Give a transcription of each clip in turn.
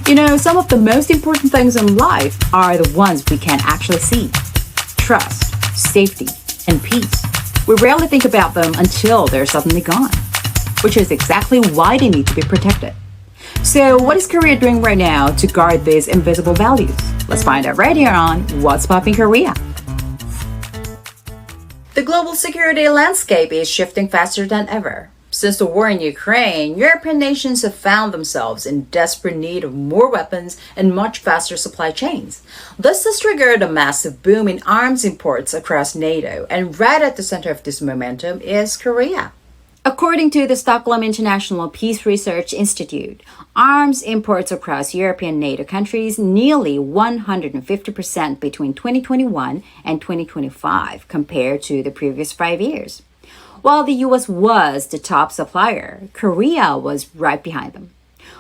Some of the most important things in life are the ones we can actually see: trust, safety, and peace. We rarely think about them until they're suddenly gone, which is exactly why they need to be protected. So, what is Korea doing right now to guard these invisible values? Let's find out right here on What's Popping Korea. The global security landscape is shifting faster than ever. Since the war in Ukraine, European nations have found themselves in desperate need of more weapons and much faster supply chains. This has triggered a massive boom in arms imports across NATO, and right at the center of this momentum is Korea. According to the Stockholm International Peace Research Institute, arms imports across European NATO countries nearly 150% between 2021 and 2025 compared to the previous 5 years. While the US was the top supplier, Korea was right behind them,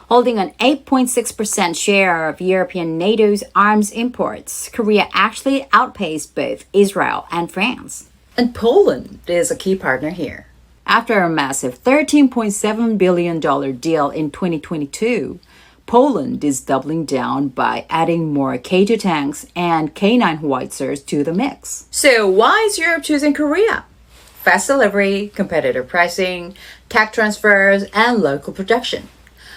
holding an 8.6% share of European NATO's arms imports. Korea actually outpaced both Israel and France. And Poland is a key partner here. After a massive $13.7 billion deal in 2022, Poland is doubling down by adding more K2 tanks and K9 howitzers to the mix. So why is Europe choosing Korea? Fast delivery, competitive pricing, tech transfers, and local production.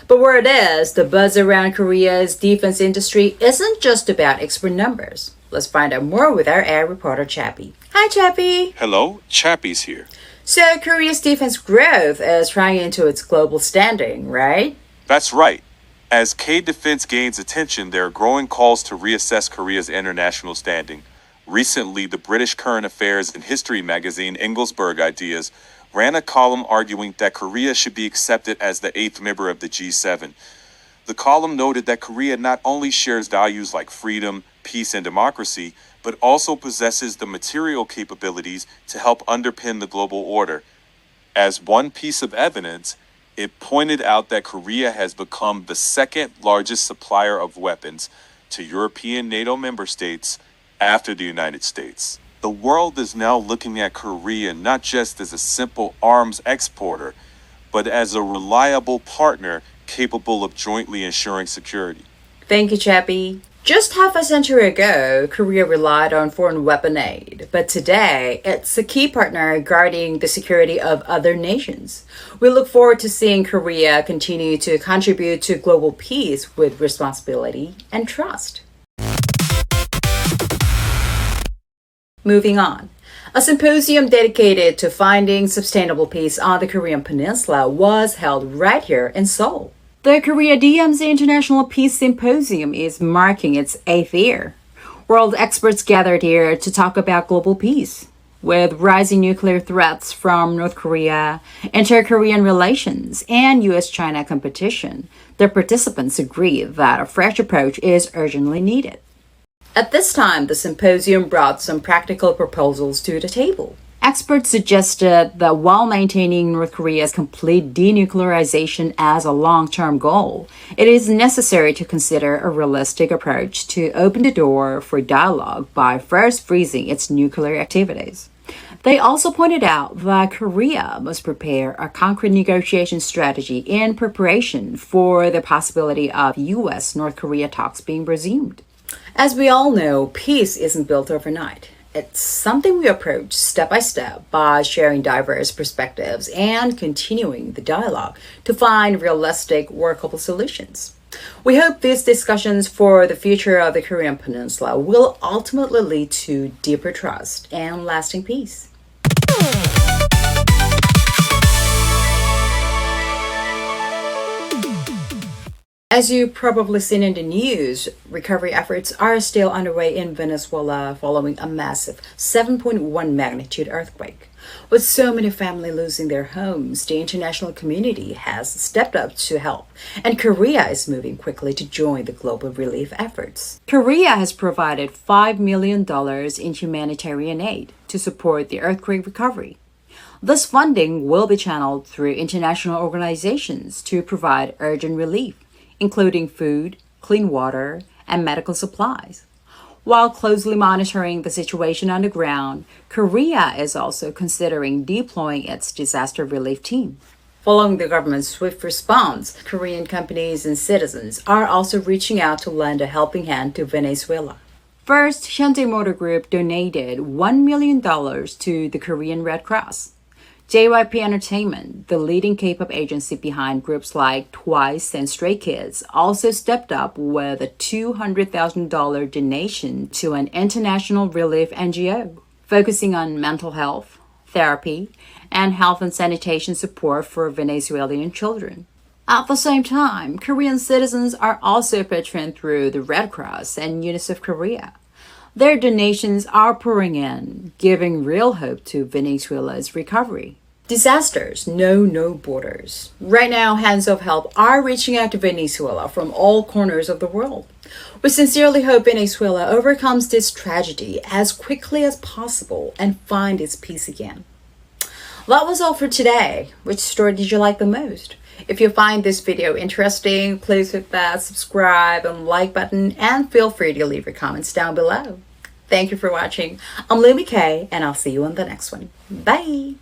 But where it is, the buzz around Korea's defense industry isn't just about expert numbers. Let's find out more with our air reporter, Chappie. Hi, Chappie. Hello, Chappie's here. So Korea's defense growth is trying into its global standing, right? That's right. As Kdefense gains attention, there are growing calls to reassess Korea's international standing. Recently, the British current affairs and history magazine Inglesburg Ideas ran a column arguing that Korea should be accepted as the 8th member of the G7. The column noted that Korea not only shares values like freedom, peace, and democracy, but also possesses the material capabilities to help underpin the global order. As one piece of evidence, it pointed out that Korea has become the second largest supplier of weapons to European NATO member states after the United States. The world is now looking at Korea not just as a simple arms exporter, but as a reliable partner capable of jointly ensuring security. Thank you, Chappie. Just half a century ago, Korea relied on foreign weapon aid, but today it's a key partner guarding the security of other nations. We look forward to seeing Korea continue to contribute to global peace with responsibility and trust. Moving on. A symposium dedicated to finding sustainable peace on the Korean Peninsula was held right here in Seoul. The Korea DMZ International Peace Symposium is marking its 8th year. World experts gathered here to talk about global peace. With rising nuclear threats from North Korea, inter-Korean relations, and US-China competition, the participants agree that a fresh approach is urgently needed. At this time, the symposium brought some practical proposals to the table. Experts suggested that while maintaining North Korea's complete denuclearization as a long-term goal, it is necessary to consider a realistic approach to open the door for dialogue by first freezing its nuclear activities. They also pointed out that Korea must prepare a concrete negotiation strategy in preparation for the possibility of US-North Korea talks being resumed. As we all know, peace isn't built overnight. It's something we approach step by step by sharing diverse perspectives and continuing the dialogue to find realistic, workable solutions. We hope these discussions for the future of the Korean Peninsula will ultimately lead to deeper trust and lasting peace. As you've probably seen in the news, recovery efforts are still underway in Venezuela following a massive 7.1 magnitude earthquake. With so many families losing their homes, the international community has stepped up to help, and Korea is moving quickly to join the global relief efforts. Korea has provided $5 million in humanitarian aid to support the earthquake recovery. This funding will be channeled through international organizations to provide urgent relief, including food, clean water, and medical supplies. While closely monitoring the situation on the ground, Korea is also considering deploying its disaster relief team. Following the government's swift response, Korean companies and citizens are also reaching out to lend a helping hand to Venezuela. First, Hyundai Motor Group donated $1 million to the Korean Red Cross. JYPEntertainment, the leading Kpop agency behind groups like Twice and StrayKids, also stepped up with a $200,000 donation to an international relief NGO, focusing on mental health, therapy, and health and sanitation support for Venezuelan children. At the same time, Korean citizens are also patroned through the Red Cross and UNICEF Korea. Their donations are pouring in, giving real hope to Venezuela's recovery. Disasters know no borders. Right now, hands of help are reaching out to Venezuela from all corners of the world. We sincerely hope Venezuela overcomes this tragedy as quickly as possible and find its peace again. That was all for today. Which story did you like the most? If you find this video interesting, please hit that subscribe and like button and feel free to leave your comments down below. Thank you for watching. I'm Lumi K and I'll see you in the next one. Bye!